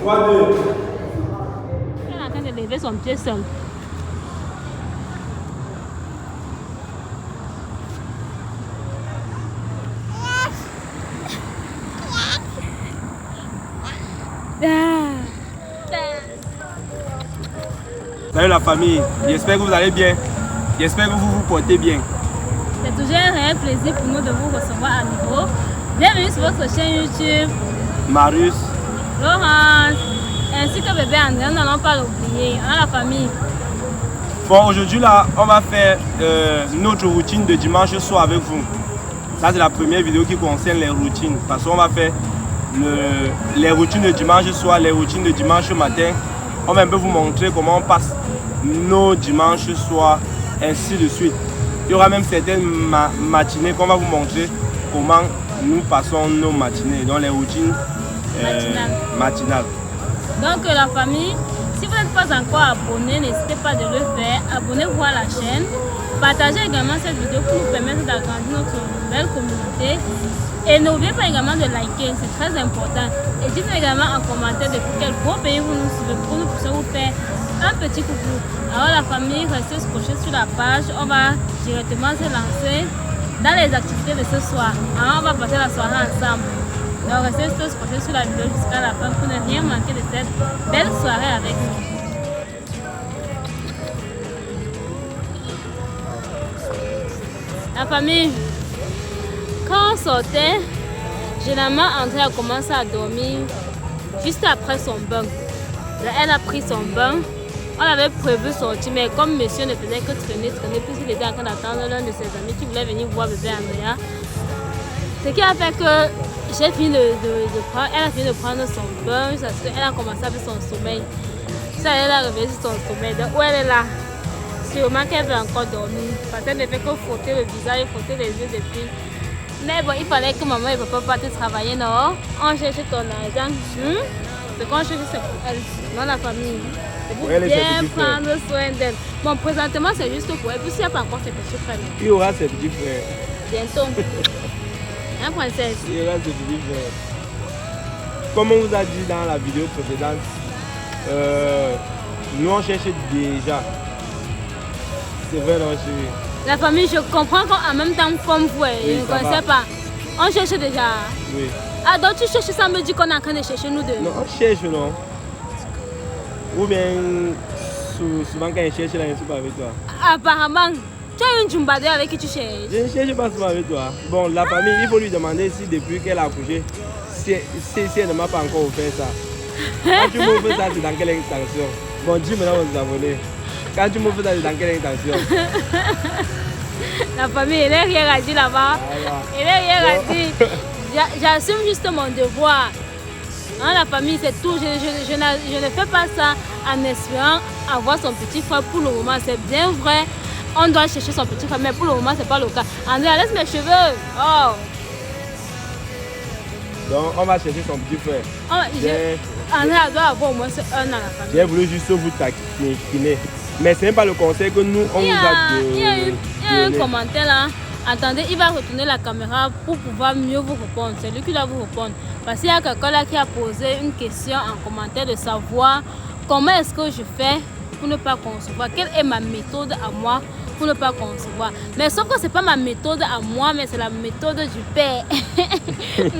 3, 2. Elle est en train de lever son pied seul. Salut la famille, j'espère que vous allez bien. J'espère que vous vous portez bien. C'est toujours un réel plaisir pour nous de vous recevoir à nouveau. Bienvenue sur votre chaîne YouTube. Marius, Laurence, ainsi que bébé André, nous n'allons pas l'oublier. Hein, la famille. Bon, aujourd'hui là, on va faire notre routine de dimanche soir avec vous. Ça c'est la première vidéo qui concerne les routines. Parce qu'on va faire les routines de dimanche soir, les routines de dimanche matin. On va un peu vous montrer comment on passe nos dimanches soirs, ainsi de suite. Il y aura même certaines matinées qu'on va vous montrer comment nous passons nos matinées, donc les routines matinales. Donc la famille, si vous n'êtes pas encore abonné, n'hésitez pas de le faire. Abonnez-vous à la chaîne. Partagez également cette vidéo pour nous permettre d'agrandir notre nouvelle communauté. Et n'oubliez pas également de liker, c'est très important. Et dites-nous également en commentaire depuis quel beau pays vous nous suivez pour nous puissions vous faire un petit coucou. Alors la famille, restez scotchés sur la page. On va directement se lancer dans les activités de ce soir. Alors, on va passer la soirée ensemble. Donc restez scotchés sur la vidéo jusqu'à la fin pour ne rien manquer de cette belle soirée avec nous. La famille, quand on sortait, généralement André a commencé à dormir juste après son bain. Elle a pris son bain, on avait prévu sortir, mais comme monsieur ne faisait que traîner, puisqu'il était en train d'attendre l'un de ses amis qui voulait venir voir bébé Andrea. Ce qui a fait que j'ai fini elle a fini de prendre son bain, parce qu'elle a commencé avec son sommeil. Ça, elle a réveillé sur son sommeil. Donc, où elle est là? Sûrement qu'elle veut encore dormir. Parce qu'elle ne fait que frotter le visage, frotter les yeux depuis. Mais bon, il fallait que maman et papa partent travailler, non? On cherche ton argent. Ce qu'on cherche, c'est pour elle, non la famille. C'est pour bien prendre soin d'elle. Bon, présentement, c'est juste pour elle. Puis s'il n'y a pas encore ses petits frères. Il y aura ses petits frères. Bientôt. Hein, princesse? Il y aura ses petits frères. Comme on vous a dit dans la vidéo précédente, nous on cherche déjà. C'est vrai, non, chérie. La famille, je comprends qu'en même temps, comme vous, je ne connaissais pas. On cherche déjà. Oui. Ah, donc tu cherches ça, me dit qu'on est en train de chercher nous deux. Non, on cherche, non. Ou bien, souvent quand je cherche, là, je ne suis pas avec toi. Apparemment, tu as une Jumbade avec qui tu cherches. Je ne cherche pas souvent avec toi. Bon, la famille, il faut lui demander si depuis qu'elle a accouché, si elle ne m'a pas encore offert ça. Quand tu m'offres ça, c'est dans quelle intention? Bon, dis maintenant aux abonnés. Quand tu m'offres ça, c'est dans quelle intention? La famille, elle n'a rien à dire là-bas. Elle n'a rien à dire. J'assume juste mon devoir. Hein, la famille, c'est tout. Je ne fais pas ça en espérant avoir son petit frère pour le moment. C'est bien vrai. On doit chercher son petit frère, mais pour le moment, ce n'est pas le cas. André, laisse mes cheveux. Oh. Donc, on va chercher son petit frère. André doit avoir au moins 1 an la famille. J'ai voulu juste vous taquiner. Mais ce n'est pas le conseil que nous, on vous a donné. Il y a un commentaire là. Attendez, il va retourner la caméra pour pouvoir mieux vous répondre. C'est lui qui doit vous répondre. Parce qu'il y a quelqu'un là qui a posé une question en commentaire de savoir comment est-ce que je fais pour ne pas concevoir. Quelle est ma méthode à moi pour ne pas concevoir. Mais sauf que ce n'est pas ma méthode à moi, mais c'est la méthode du père.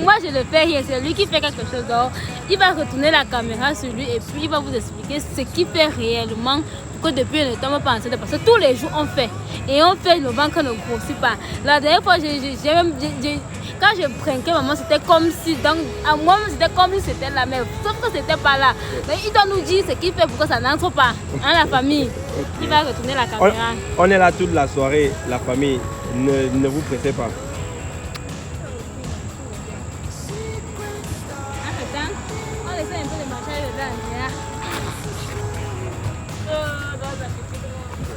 Moi, je ne fais rien. C'est lui qui fait quelque chose. Donc, il va retourner la caméra sur lui et puis il va vous expliquer ce qu'il fait réellement. Que depuis ne tombe pas enceinte parce que tous les jours on fait et on fait le ventre ne grossit pas. La dernière fois quand je prenais maman c'était comme si donc à moi c'était comme si c'était la mère sauf que c'était pas là. Donc, il doit nous dire ce qu'il fait pour que ça n'entre pas hein, la famille. Okay. Il va retourner la caméra. On est là toute la soirée la famille, ne vous pressez pas. On essaie un peu de marcher dedans.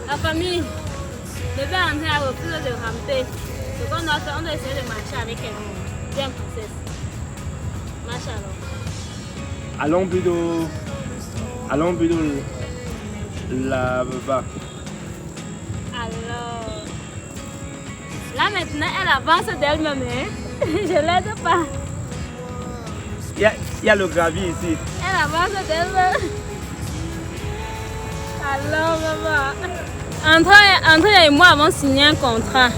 La famille, bébé André a refusé de ramper. Ce qu'on doit faire, on doit essayer de marcher avec elle. Bien, princesse. Marche alors. Allons plutôt là-bas. Alors. Là maintenant, elle avance d'elle-même. Hein? Je l'aide pas. Il y a le gravier ici. Elle avance d'elle. Alors, maman. André et moi avons signé un contrat.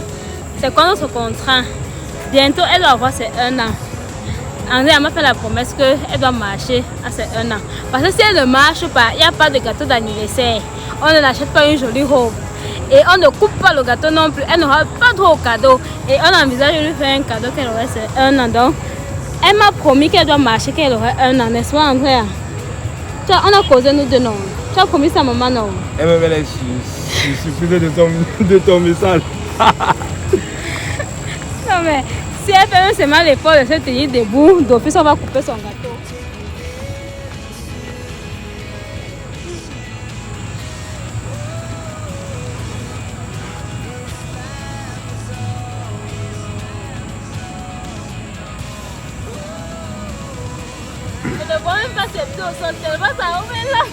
C'est quoi notre contrat? Bientôt, elle doit avoir ses 1 an. André m'a fait la promesse qu'elle doit marcher à ses 1 an. Parce que si elle ne marche pas, il n'y a pas de gâteau d'anniversaire. On ne n'achète pas une jolie robe. Et on ne coupe pas le gâteau non plus. Elle n'aura pas trop de cadeaux. Et on envisage de lui faire un cadeau qu'elle aurait ses 1 an. Donc, elle m'a promis qu'elle doit marcher, qu'elle aurait 1 an. N'est-ce pas, André? On a causé nous deux, non? Tu as promis ça, maman, non? Elle me met suffisait de ton message. Non, mais si elle fait seulement l'effort de se tenir debout, d'office, on va couper son gâteau. Je ne vois même pas ses pieds au sol, tellement ça ouvre là.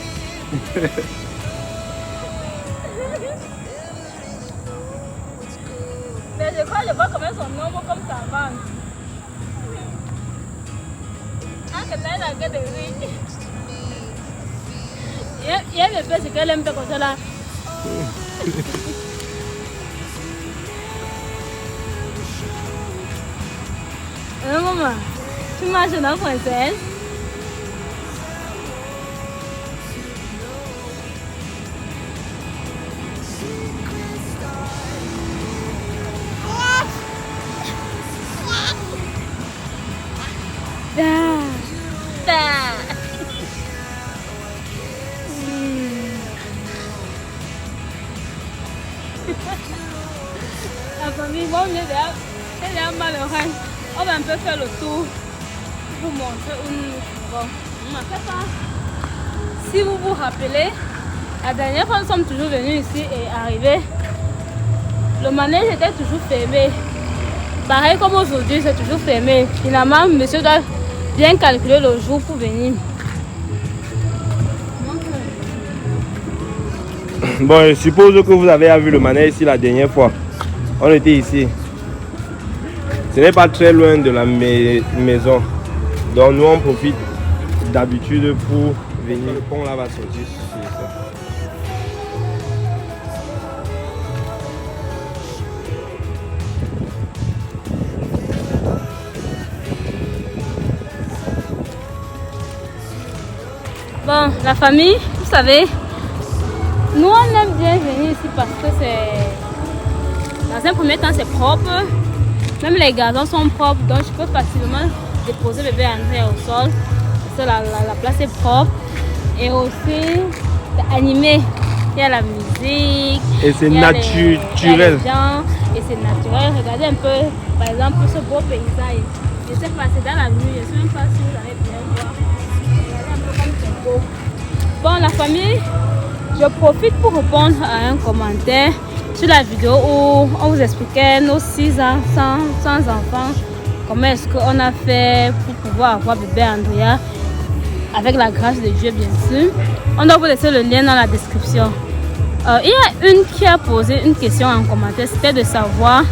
Mais je vois comment son nombre comme ça va. Ah, que là, la gueule de lui. Il y a le fait ce qu'elle aime faire comme ça là. Maman, tu marches dans la princesse. La famille, bon, elle est malheureuse. On va un peu faire le tour pour vous montrer où nous trouvons. On fait ça. Si vous vous rappelez, la dernière fois nous sommes toujours venus ici et arrivés, le manège était toujours fermé. Pareil comme aujourd'hui, c'est toujours fermé. Finalement, monsieur doit bien calculer le jour pour venir. Bon, je suppose que vous avez vu le manège ici la dernière fois. On était ici. Ce n'est pas très loin de la maison. Donc nous on profite d'habitude pour venir. Le pont là va sortir sur ça. Bon, la famille, vous savez, nous on aime bien venir ici parce que c'est, dans un premier temps c'est propre, même les gazons sont propres, donc je peux facilement déposer bébé André au sol, parce que la place est propre, et aussi c'est animé, il y a la musique, et c'est naturel, il y a les gens, et c'est naturel. Regardez un peu, par exemple, ce beau paysage, je sais pas, c'est dans la nuit, je ne sais même pas si vous allez bien voir. Bon, la famille, je profite pour répondre à un commentaire sur la vidéo où on vous expliquait nos 6 ans sans enfants, comment est-ce qu'on a fait pour pouvoir avoir bébé Andrea, avec la grâce de Dieu bien sûr. On doit vous laisser le lien dans la description. Il y a une qui a posé une question en commentaire, c'était de savoir,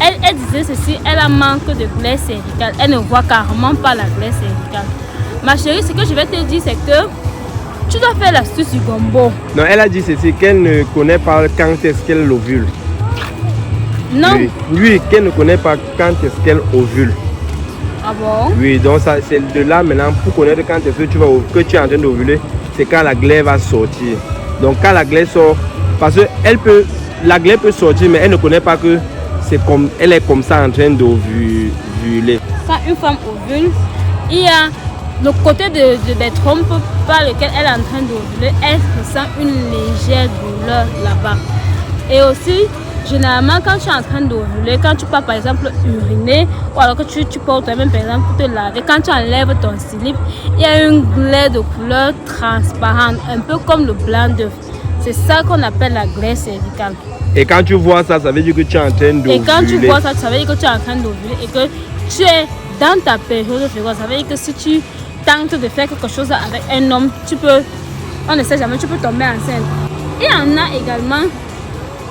elle disait ceci, elle a manque de glaise cervicale, elle ne voit carrément pas la glaise cervicale. Ma chérie, ce que je vais te dire, c'est que tu dois faire l'astuce du gombo. Non, elle a dit ceci, qu'elle ne connaît pas quand est-ce qu'elle ovule. Non. Oui, qu'elle ne connaît pas quand est-ce qu'elle ovule. Ah bon? Oui, donc ça c'est de là maintenant, pour connaître quand est-ce que tu es en train d'ovuler, c'est quand la glaise va sortir. Donc quand la glaise sort, parce que la glaise peut sortir, mais elle ne connaît pas que elle est comme ça en train d'ovuler. Quand une femme ovule, il y a le côté des trompes par lequel elle est en train d'ovuler, elle ressent une légère douleur là-bas. Et aussi, généralement, quand tu es en train d'ovuler, quand tu pars par exemple uriner, ou alors que tu portes toi-même par exemple pour te laver, quand tu enlèves ton slip, il y a une glaise de couleur transparente, un peu comme le blanc d'œuf. C'est ça qu'on appelle la glaise cervicale. Et quand tu vois ça, ça veut dire que tu es en train d'ovuler. Et quand tu vois ça, ça veut dire que tu es en train d'ovuler et que tu es dans ta période de fécondation. Ça veut dire que si tu tentes de faire quelque chose avec un homme, tu peux, on ne sait jamais, tu peux tomber enceinte. Il y en a également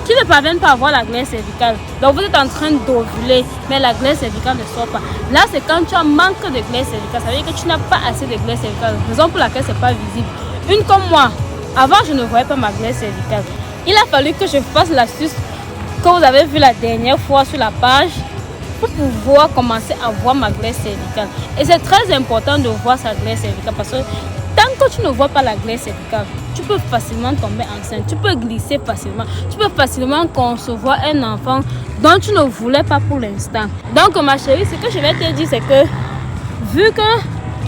qui ne parviennent pas à avoir la glaire cervicale. Donc vous êtes en train d'ovuler, mais la glaire cervicale ne sort pas. Là, c'est quand tu as manque de glaire cervicale. Ça veut dire que tu n'as pas assez de glaire cervicale, raison pour laquelle ce n'est pas visible. Une comme moi, avant je ne voyais pas ma glaire cervicale. Il a fallu que je fasse l'astuce que vous avez vu la dernière fois sur la page pour pouvoir commencer à voir ma glaire cervicale. Et c'est très important de voir sa glaire cervicale parce que tant que tu ne vois pas la glaire cervicale, tu peux facilement tomber enceinte, tu peux glisser facilement, tu peux facilement concevoir un enfant dont tu ne voulais pas pour l'instant. Donc ma chérie, ce que je vais te dire, c'est que vu que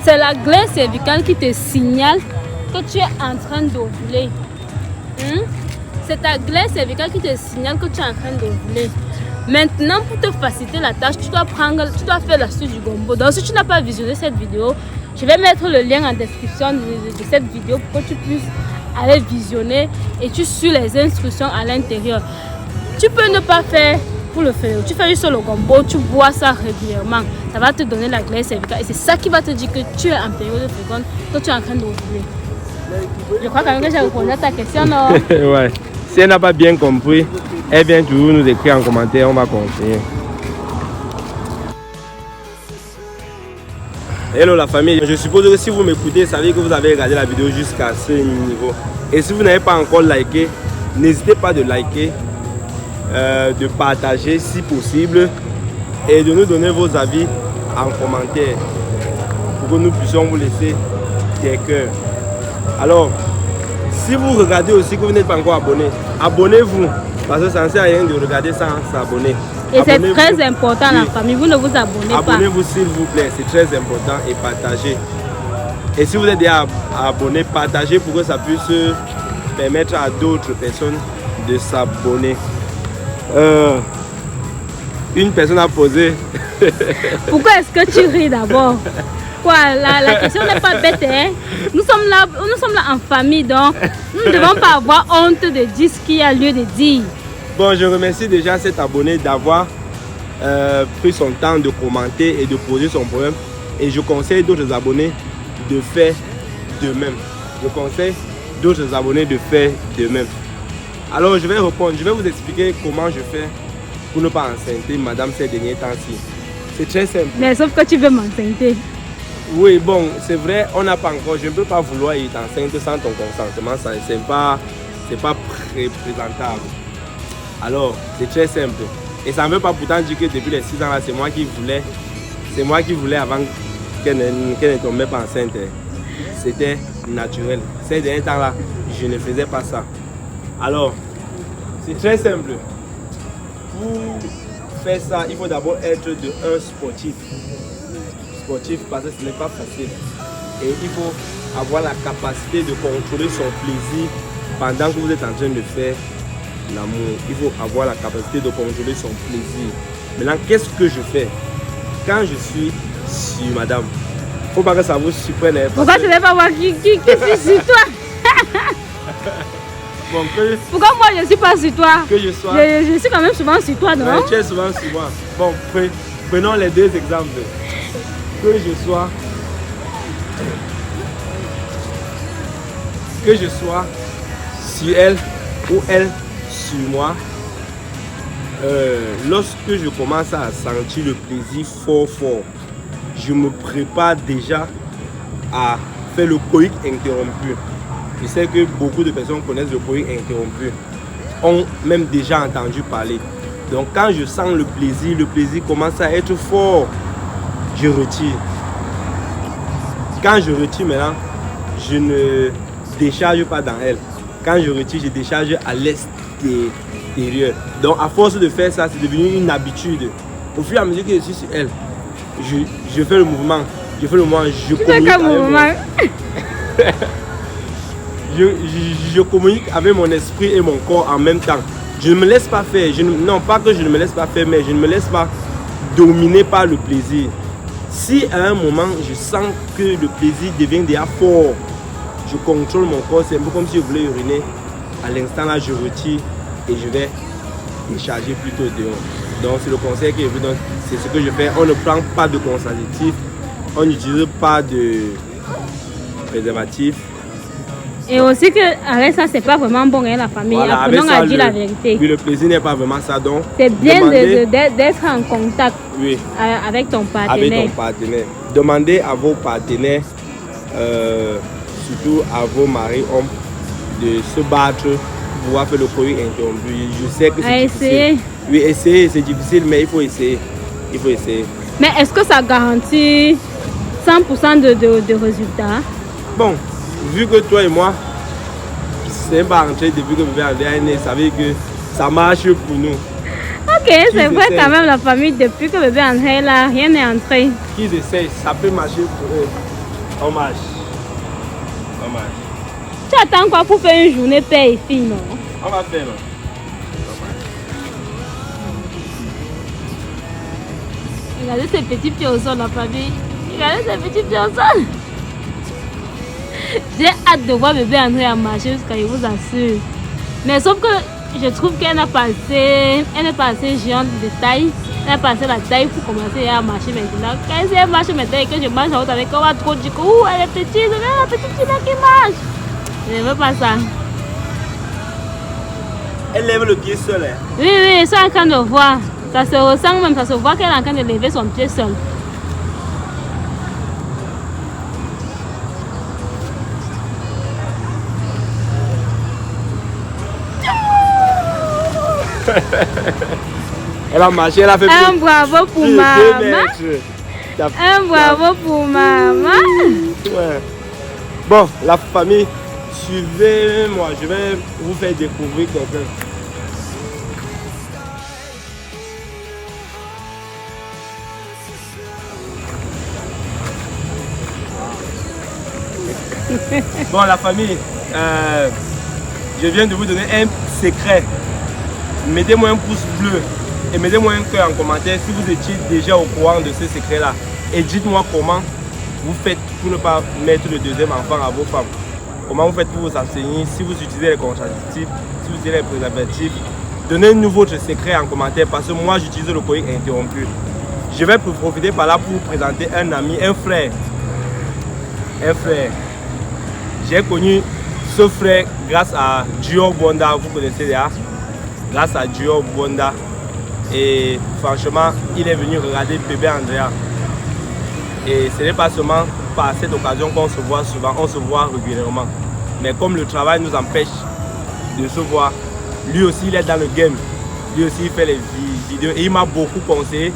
c'est la glaire cervicale qui te signale que tu es en train d'ovuler, c'est ta glaire cervicale qui te signale que tu es en train d'ovuler. Maintenant, pour te faciliter la tâche, tu dois faire l'astuce du gombo. Donc si tu n'as pas visionné cette vidéo, je vais mettre le lien en description de cette vidéo pour que tu puisses aller visionner et tu suis les instructions à l'intérieur. Tu peux ne pas faire pour le faire. Tu fais juste le gombo, tu bois ça régulièrement. Ça va te donner la glaire cervicale et c'est ça qui va te dire que tu es en période féconde, que tu es en train d'ovuler. Je crois quand même que j'ai répondu à ta question, non? Ouais. Si elle n'a pas bien compris, elle vient toujours nous écrire en commentaire, on va continuer. Hello la famille, je suppose que si vous m'écoutez, ça veut dire que vous avez regardé la vidéo jusqu'à ce niveau. Et si vous n'avez pas encore liké, n'hésitez pas de liker, de partager si possible et de nous donner vos avis en commentaire pour que nous puissions vous laisser des cœurs. Alors, si vous regardez aussi que vous n'êtes pas encore abonné, abonnez-vous parce que ça ne sert à rien de regarder sans s'abonner. Et c'est très important la famille, vous ne vous abonnez pas. Abonnez-vous s'il vous plaît, c'est très important et partagez. Et si vous êtes déjà abonné, partagez pour que ça puisse permettre à d'autres personnes de s'abonner. Une personne a posé. Pourquoi est-ce que tu ris d'abord? Quoi, la question n'est pas bête, hein? Nous sommes là en famille, donc nous ne devons pas avoir honte de dire ce qu'il y a lieu de dire. Bon, je remercie déjà cet abonné d'avoir pris son temps de commenter et de poser son problème. Et je conseille d'autres abonnés de faire de même. Je conseille d'autres abonnés de faire de même. Alors, je vais répondre. Je vais vous expliquer comment je fais pour ne pas enceinter madame ces derniers temps-ci. C'est très simple. Mais sauf que tu veux m'enceinte. Oui, bon, c'est vrai, on n'a pas encore. Je ne peux pas vouloir être enceinte sans ton consentement. Ça, c'est pas présentable. Alors, c'est très simple. Et ça ne veut pas pourtant dire que depuis les 6 ans là, c'est moi qui voulais avant qu'elle ne tombait pas enceinte. C'était naturel. Ces derniers temps là, je ne faisais pas ça. Alors, c'est très simple. Pour faire ça, il faut d'abord être un sportif. Parce que ce n'est pas facile. Et il faut avoir la capacité de contrôler son plaisir pendant que vous êtes en train de faire l'amour. Il faut avoir la capacité de contrôler son plaisir. Maintenant, qu'est-ce que je fais? Quand je suis sur madame, il ne faut pas que ça vous surprenne. Pourquoi tu ne veux pas voir qui suis sur toi? Bon, pourquoi moi je ne suis pas sur toi? Que je sois. Je suis quand même souvent sur toi, non? Ouais, tu es souvent sur moi. Bon, prenons les deux exemples. Que je sois sur elle ou elle sur moi, lorsque je commence à sentir le plaisir fort, je me prépare déjà à faire le coït interrompu. Je sais que beaucoup de personnes connaissent le coït interrompu, ont même déjà entendu parler. Donc quand je sens le plaisir commence à être fort, je retire. Quand je retire maintenant, je ne décharge pas dans elle. Quand je retire, je décharge à l'extérieur. Donc à force de faire ça, c'est devenu une habitude. Au fur et à mesure que je suis sur elle, je fais le mouvement. Je communique avec je communique avec mon esprit et mon corps en même temps. Je ne me laisse pas faire. Non, pas que je ne me laisse pas faire, mais je ne me laisse pas dominer par le plaisir. Si à un moment je sens que le plaisir devient déjà fort, je contrôle mon corps, c'est un peu comme si je voulais uriner. À l'instant là, je retire et je vais décharger plutôt dehors. Donc c'est le conseil que je vous donne, c'est ce que je fais. On ne prend pas de contraceptif, on n'utilise pas de préservatif. Et aussi qu'avec ça, c'est pas vraiment bon, hein, la famille. Voilà, Apprenons à dire la vérité. Oui, le plaisir n'est pas vraiment ça. Donc, c'est bien d'être en contact avec ton partenaire. Avec ton partenaire. Demandez à vos partenaires, surtout à vos maris, hommes, de se battre pour pouvoir faire le coït interrompu. Je sais que c'est difficile. Essayer. Oui, essayer, c'est difficile, mais il faut essayer. Il faut essayer. Mais est-ce que ça garantit 100% de résultats? Bon, vu que toi et moi, c'est pas rentré depuis que bébé André est né, ça veut dire que ça marche pour nous. Ok, c'est vrai quand même la famille, depuis que bébé André est là, rien n'est entré. Qu'ils essayent, ça peut marcher pour eux. On marche. On marche. Tu attends quoi pour faire une journée père et fille, non? On va faire, non? Regardez ces petits pieds au sol, la famille. Regardez ces petits pieds au sol. J'ai hâte de voir bébé André à marcher jusqu'à, je vous assure. Mais sauf que je trouve qu'elle n'est pas assez géante de taille. Elle a passé la taille pour commencer à marcher maintenant. Quand elle marche maintenant et que je marche en haut avec elle, on va trop dire que elle est petite, la petite fille là qui marche. Je ne veux pas ça. Elle lève le pied seul. Hein. Oui, je suis en train de voir. Ça se ressent même, ça se voit qu'elle est en train de lever son pied seul. Elle a marché, elle a fait un bravo pour maman. Un bravo pour maman. Ouais. Bon, la famille, suivez-moi, je vais vous faire découvrir quelqu'un. Bon, la famille, je viens de vous donner un secret. Mettez-moi un pouce bleu et mettez-moi un cœur en commentaire si vous étiez déjà au courant de ce secret-là. Et dites-moi comment vous faites pour ne pas mettre le deuxième enfant à vos femmes. Comment vous faites pour vous abstenir, si vous utilisez les contraceptifs, si vous utilisez les préservatifs. Donnez-nous votre secret en commentaire parce que moi j'utilise le coït interrompu. Je vais profiter par là pour vous présenter un ami, un frère. Un frère. J'ai connu ce frère grâce à Dior Bonda, vous connaissez déjà. Grâce à Dior Bonda. Et franchement, il est venu regarder bébé Andrea. Et ce n'est pas seulement par cette occasion qu'on se voit souvent, on se voit régulièrement. Mais comme le travail nous empêche de se voir, lui aussi il est dans le game. Lui aussi il fait les vidéos et il m'a beaucoup conseillé.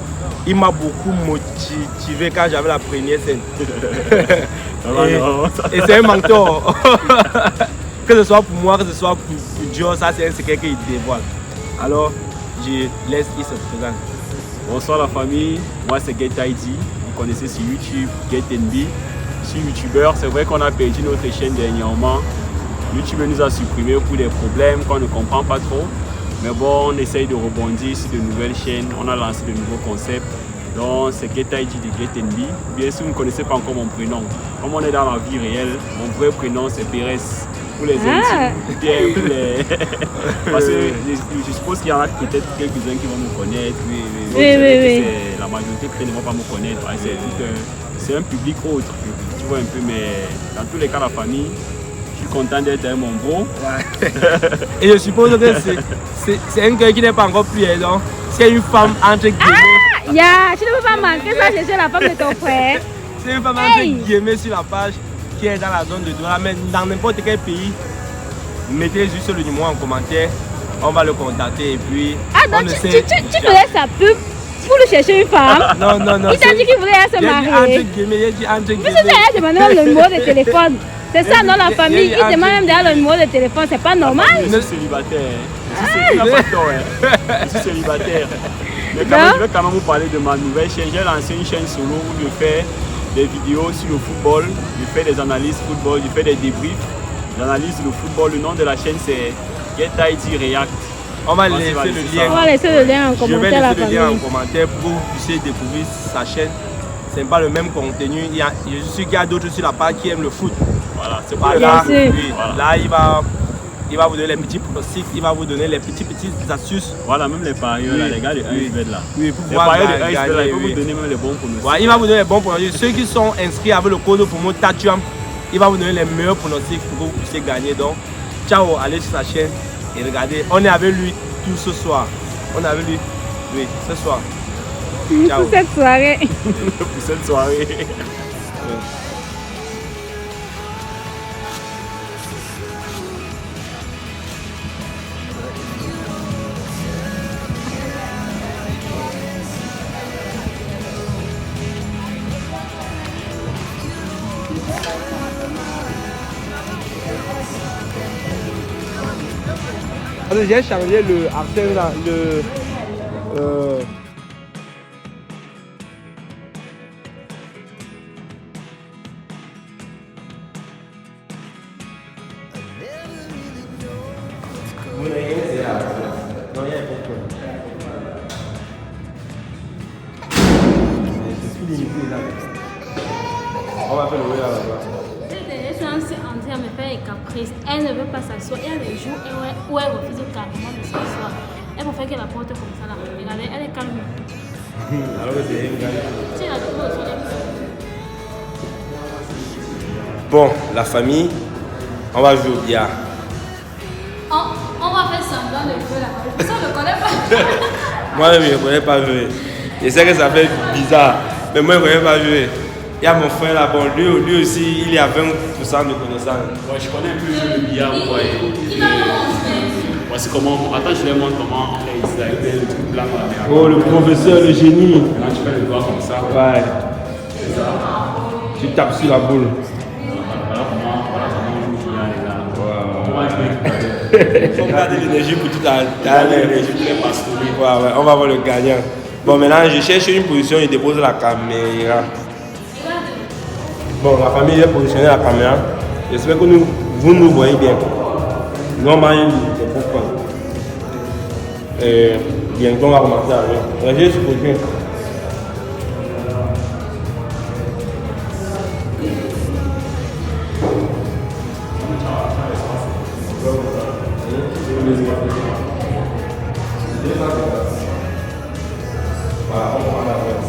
Il m'a beaucoup motivé quand j'avais la première scène. Et c'est un mentor. Que ce soit pour moi, que ce soit pour Dior, ça c'est un secret qu'il dévoile. Alors, je laisse, il se présente. Bonsoir la famille, moi c'est GetID, vous connaissez sur YouTube, GetNB. Je suis youtubeur, c'est vrai qu'on a perdu notre chaîne dernièrement. YouTube nous a supprimé pour des problèmes qu'on ne comprend pas trop. Mais bon, on essaye de rebondir sur de nouvelles chaînes, on a lancé de nouveaux concepts. Donc c'est GetID de GetNB. Bien sûr, vous ne connaissez pas encore mon prénom. Comme on est dans la vie réelle, mon vrai prénom c'est Pérez. Pour les intimes, bien pour les... Parce que je suppose qu'il y en a peut-être quelques-uns qui vont me connaître. Oui. La majorité peut-être ne vont pas me connaître. C'est un public autre, tu vois un peu, mais dans tous les cas, la famille, je suis content d'être un mon bro. Et je suppose que c'est un gars qui n'est pas encore plié, donc c'est une femme entre guillemets. Tu ne peux pas manquer ça, c'est la femme de ton frère. C'est une femme entre guillemets sur la page qui est dans la zone de Douala, mais dans n'importe quel pays, mettez juste le numéro en commentaire, on va le contacter et puis... Ah donc tu faisais sa pub pour lui chercher une femme? Non. Il t'a dit qu'il voulait se marier. Il a dit entre guillemets. Il a demandé le numéro de téléphone. C'est ça, non, la famille, il demande même d'ailleurs le numéro de téléphone, c'est pas normal. Je suis célibataire. Je suis célibataire. Mais quand même, je vais quand même vous parler de ma nouvelle chaîne. J'ai lancé une chaîne solo où je fais des vidéos sur le football, je fais des analyses football, je fais des débriefs, j'analyse le football. Le nom de la chaîne c'est GetID React. On va laisser le lien. On va laisser le lien en commentaire. Je vais laisser le lien en commentaire pour que vous puissiez découvrir sa chaîne. Ce n'est pas le même contenu. Je suis sûr qu'il y a d'autres sur la page qui aiment le foot. Voilà, c'est pas là. Là, il va vous donner les petits pronostics, il va vous donner les petites astuces. Voilà, même les parieurs, là, les gars de 1xBet là. Oui, pour les parieurs de 1xBet là, il va vous donner même les bons pronostics. Ouais, il va vous donner les bons pronostics. Ceux qui sont inscrits avec le code promo TATUAM, Il va vous donner les meilleurs pronostics pour que vous puissiez gagner. Donc, ciao, allez sur sa chaîne et regardez. On est avec lui tout ce soir. On est avec lui, oui, ce soir. Ciao. Pour cette soirée. Pour cette soirée. J'ai changé le Arsène là, on va faire le là. Elle me fait des caprices. Elle ne veut pas s'asseoir. Il y a des jours où elle refuse carrément de s'asseoir. Elle préfère que la porte comme ça là. Regardez, elle est calme. Alors que c'est une gagne. Si, la trouve aussi. Bon, la famille, on va jouer au billard. On va faire semblant de jouer là. Ça, on ne connaît pas. Moi, je ne connais pas jouer. Je sais que ça fait bizarre, mais moi, je ne connais pas jouer. Il y a mon frère là, bon, lui aussi, il est à 20% de connaissances. Ouais, je connais un peu le jeu de billard. Voici comment, attends, je les montre comment on fait ici avec le truc blanc là. Oh, le professeur, le génie. Maintenant, tu fais le doigt comme ça. Ouais. C'est ça. Tu tapes sur la boule. Voilà comment on joue le billard là. On garde de l'énergie pour tout à l'heure. Ouais, on va voir le gagnant. Bon, maintenant, je cherche une position, je dépose la caméra. Bon, la famille est positionnée la caméra. J'espère que vous nous voyez bien. Normalement, il ne faut pas. Bientôt, on va commencer à jouer. Restez sur position. Voilà, on va la faire.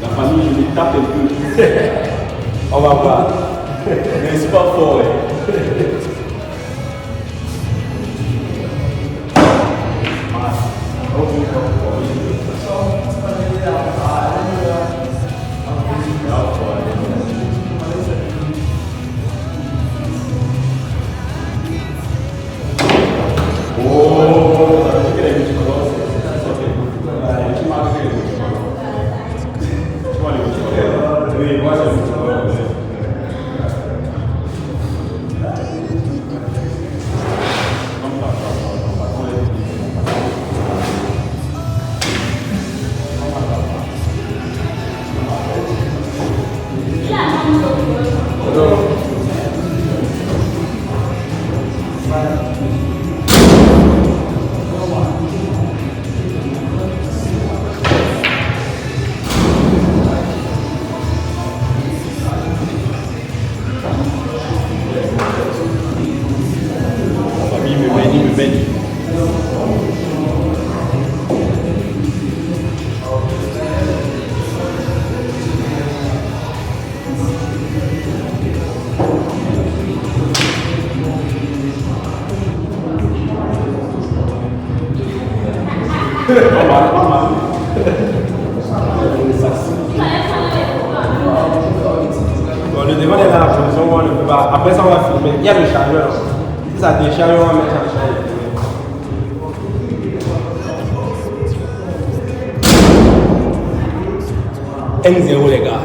La famille, je les tape un peu. On va voir. Mais c'est pas fort. Bon, le devant est dans la position où on ne peut pas. Après ça, on va filmer. Il y a le chargeur. Si ça décharge, on va mettre ça en charge. 1-0 les gars.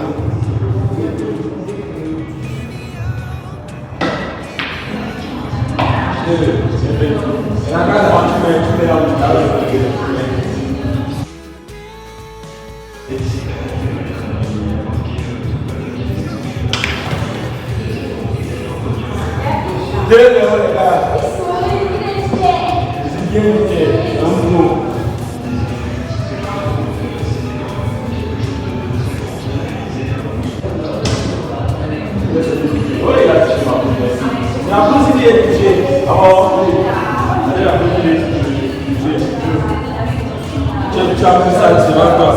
Deux zéro les gars. C'est bien lutté. La position est touchée. Tu as pris ça devant toi.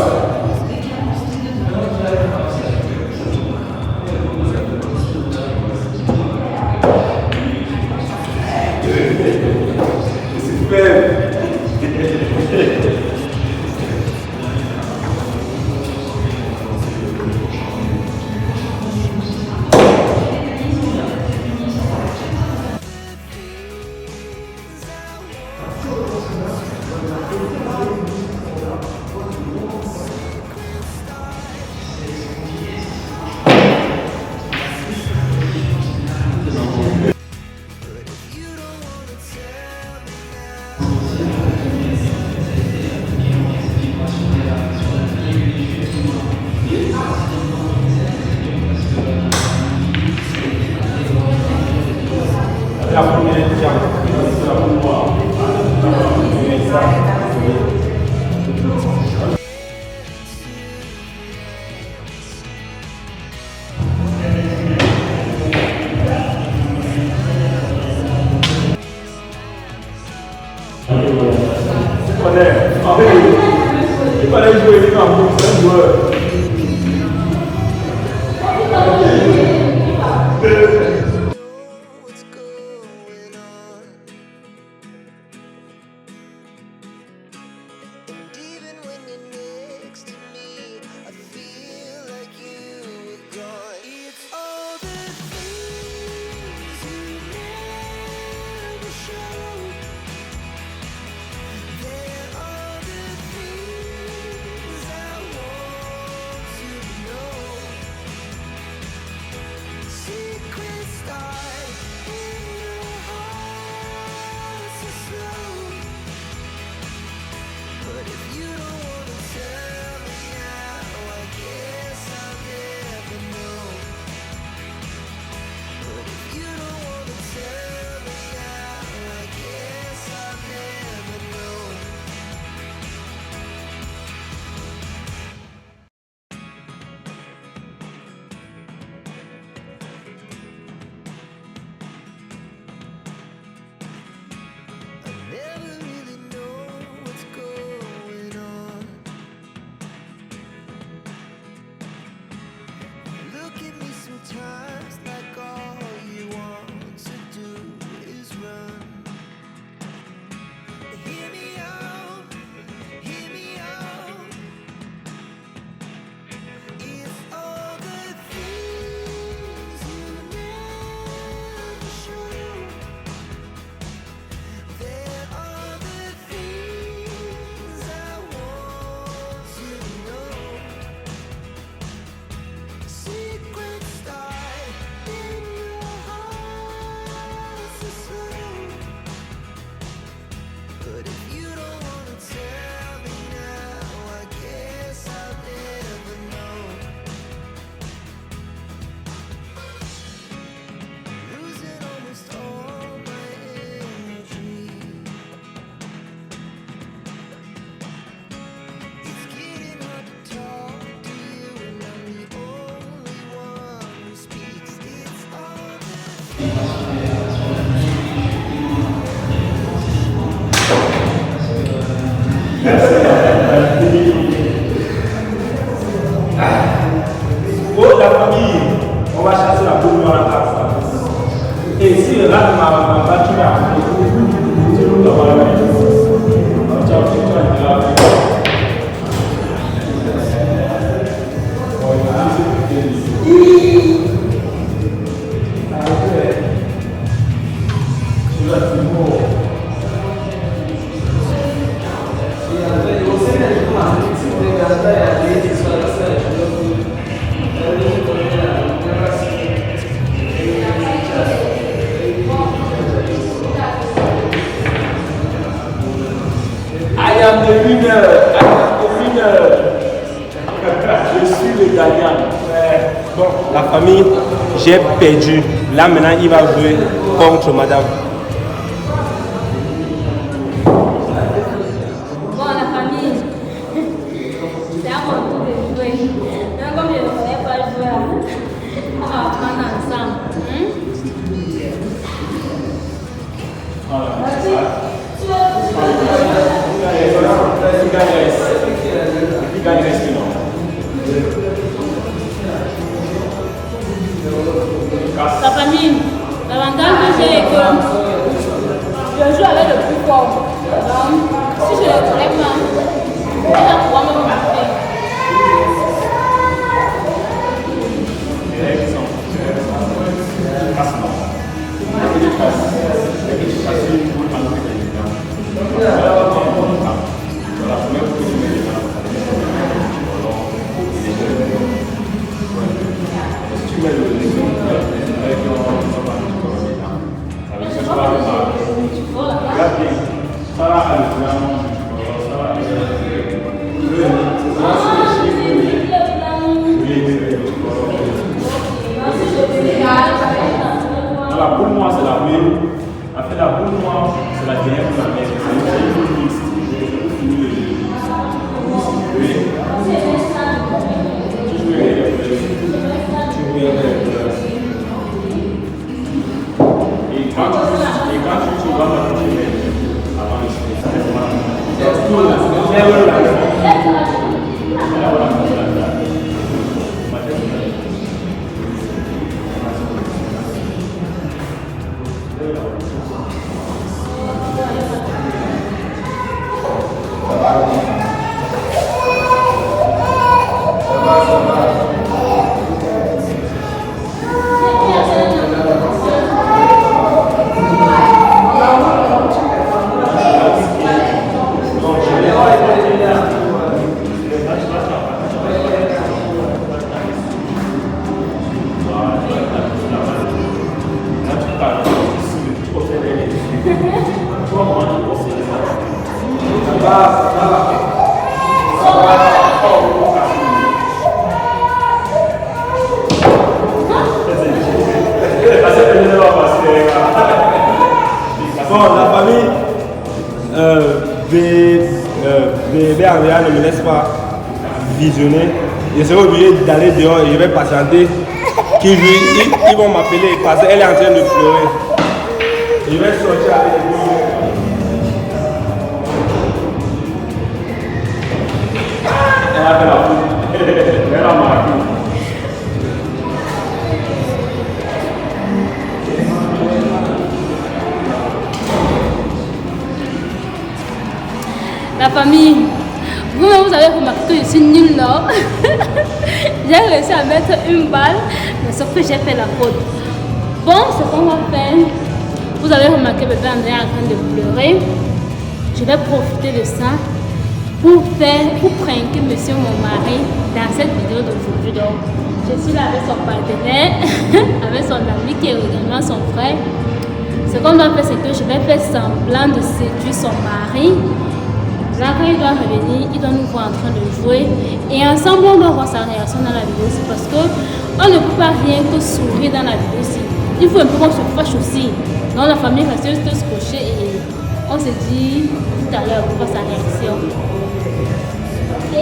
Il fallait jouer comme un joueur. Oh, la famille, on va chasser la boule dans la tasse. Et si le rat m'a battu là, c'est nous dans la main. Ciao, I am the winner. Je suis le gagnant. Bon, la famille, j'ai perdu. Là maintenant, il va jouer contre madame. Bon, la famille, c'est à mon tour de jouer. Même comme je ne connais pas jouer, on va apprendre ensemble. Vas-y. La famille, l'avantage que j'ai est que je joue avec le plus fort. Donc, si je ne le connais pas, je vais pouvoir me marquer. La boule noire, c'est la même. Après la boule noire, c'est la dernière pour la messe. C'est une boule mixte. Et quand tu vas m'approcher avant le Bon, la famille bébé en réel ne me laisse pas visionner. Je serai obligé d'aller dehors et je vais patienter. Ils vont m'appeler parce qu'elle est en train de pleurer. Je vais sortir avec eux. Elle a fait la boule. Elle a marqué. La famille, vous-même vous avez remarqué que je suis nulle là. J'ai réussi à mettre une balle, mais sauf que j'ai fait la faute. Bon, ce qu'on va faire, vous avez remarqué que bébé André est en train de pleurer. Je vais profiter de ça pour pranker monsieur mon mari dans cette vidéo d'aujourd'hui. Donc, je suis là avec son partenaire, avec son ami qui est également son frère. Ce qu'on doit faire, c'est que je vais faire semblant de séduire son mari. Là, quand il doit revenir, il doit nous voir en train de jouer. Et ensemble, on doit voir sa réaction dans la vidéo aussi. Parce qu'on ne peut pas rien que sourire dans la vidéo aussi. Il faut un peu qu'on se fâche aussi. Donc la famille reste juste scotchée et on se dit tout à l'heure pour voir sa réaction. Ok?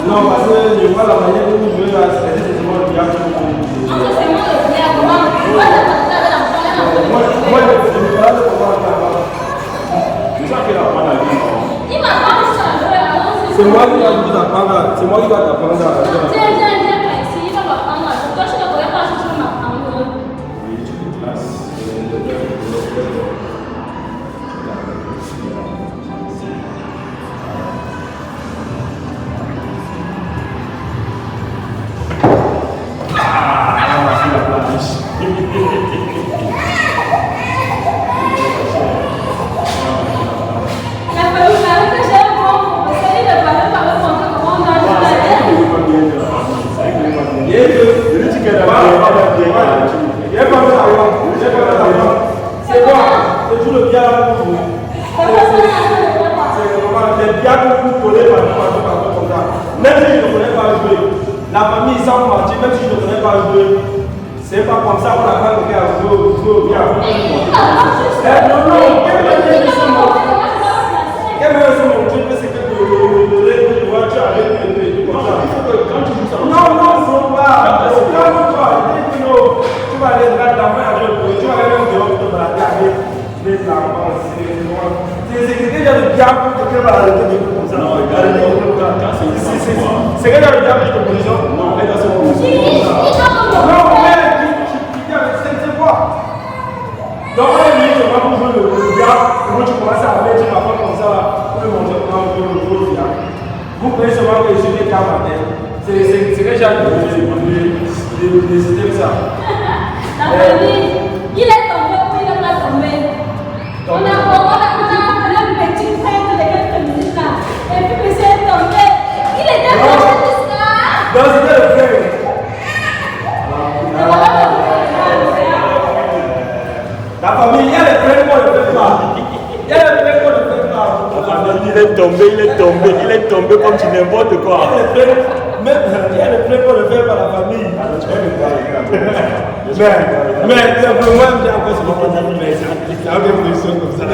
Non, parce que je vois la manière dont vous jouez là, c'est vraiment le diable. C'est moi le diable, comment? Moi, je ne sais pas comment on va. C'est ça qu'il apprend la vie. Il m'a pas dit ça. C'est moi qui vais vous apprendre. C'est moi qui vais t'apprendre. Viens par ici, il va m'apprendre. Toi, je ne connais pas, je vais m'apprendre. Oui, tu te places. C'est quoi? C'est tout le diable pour vous. C'est le diable pour vous coller par comme ça. Même si je ne connais pas jouer, la famille sans mentir, même si je ne connais pas jouer, c'est pas comme ça qu'on apprend quelqu'un à jouer au diable. Non, quel est ce mon truc, c'est que le voiture avec le comme ça. Non, faut pas. Tu vas aller là dans la tu vas aller dehors pour te balader les enfants. C'est déjà le diable que tu vas arrêter de comme ça. C'est que le diable qui te positionne. Non, elle a son position. Non, mais c'est quoi? Donc, on est mis pour jouer le diable. Quand tu commences à mettre ma femme comme ça, pour le montrer comment on joue le diable. Vous pouvez seulement que je n'ai qu'à ma tête. C'est que j'ai décidé ça. La famille, il est tombé ou il n'est pas tombé. On a le petit frère de quelques minutes là. Et puis monsieur est tombé. Il était tombé tout ça. Non, c'était le frère. La famille, il y a les frères qu'on ne fait pas. Il y a les frères qu'on ne fait pas. La famille, il est tombé comme tu n'importe quoi. Il y a le frère qu'on ne fait pas la famille. Mais simplement, j'ai encore ce qu'on a dit, mais c'est une position comme ça. La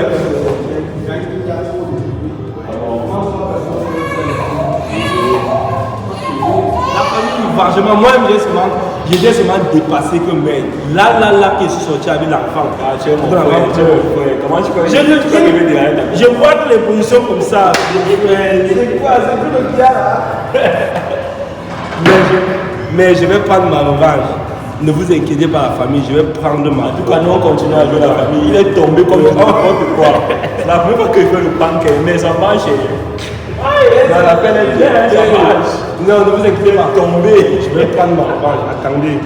famille, franchement, moi, j'ai seulement dépassé que mais là, que je suis sorti avec l'enfant. Comment tu connais? Je vois toutes les positions comme ça. C'est quoi? C'est tout le gars là. Mais je vais prendre ma revanche. Ne vous inquiétez pas, la famille, je vais prendre ma revanche. En tout cas, nous on continue à jouer la famille. Il est tombé comme n'importe quoi. La première fois que je fais le pancake, mais ça marche. Dans la peine, ça marche. Non, ne vous inquiétez pas. Tombé. Je vais prendre ma revanche. Attendez.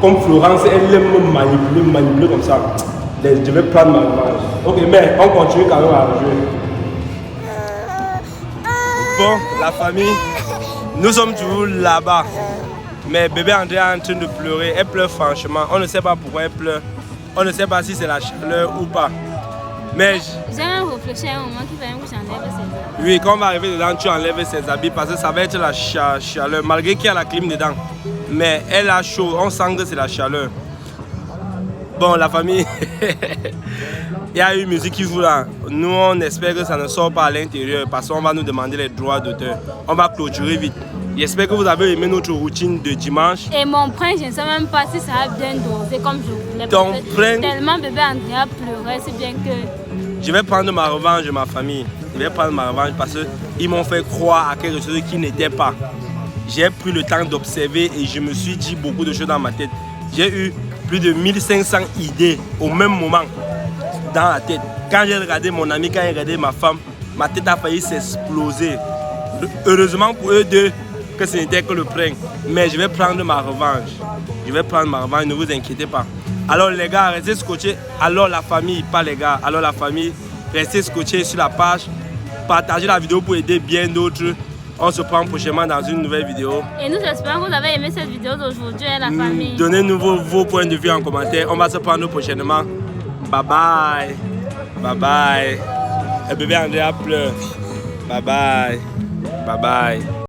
Comme Florence, elle aime me manipuler comme ça. Je vais prendre ma revanche. Ok, mais on continue quand même à jouer. Bon, la famille, nous sommes toujours là-bas. Mais bébé André est en train de pleurer. Elle pleure franchement. On ne sait pas pourquoi elle pleure. On ne sait pas si c'est la chaleur ou pas. Mais j'ai réfléchi à un moment qu'il fallait que j'enlève ses habits. oui, quand on va arriver dedans, tu enlèves ses habits parce que ça va être la chaleur. Malgré qu'il y a la clim dedans. Mais elle a chaud. On sent que c'est la chaleur. Bon, la famille, il y a une musique qui joue là. Nous, on espère que ça ne sort pas à l'intérieur parce qu'on va nous demander les droits d'auteur. On va clôturer vite. J'espère que vous avez aimé notre routine de dimanche. Et mon prince, je ne sais même pas si ça a bien dosé comme je voulais. Ton prince... Tellement bébé André a pleuré, c'est bien que... Je vais prendre ma revanche de ma famille. Je vais prendre ma revanche parce qu'ils m'ont fait croire à quelque chose qui n'était pas. J'ai pris le temps d'observer et je me suis dit beaucoup de choses dans ma tête. J'ai eu plus de 1500 idées au même moment dans la tête. Quand j'ai regardé mon ami, quand j'ai regardé ma femme, ma tête a failli s'exploser. Heureusement pour eux deux que ce n'était que le prank. Mais je vais prendre ma revanche. Je vais prendre ma revanche, ne vous inquiétez pas. Alors les gars, restez scotchés. Alors la famille, pas les gars. Alors la famille, restez scotchés sur la page. Partagez la vidéo pour aider bien d'autres. On se prend prochainement dans une nouvelle vidéo. Et nous espérons que vous avez aimé cette vidéo d'aujourd'hui, la famille. Donnez-nous vos points de vue en commentaire. On va se prendre prochainement. Bye bye. Bye bye. Le bébé Andrea pleure. Bye bye. Bye bye.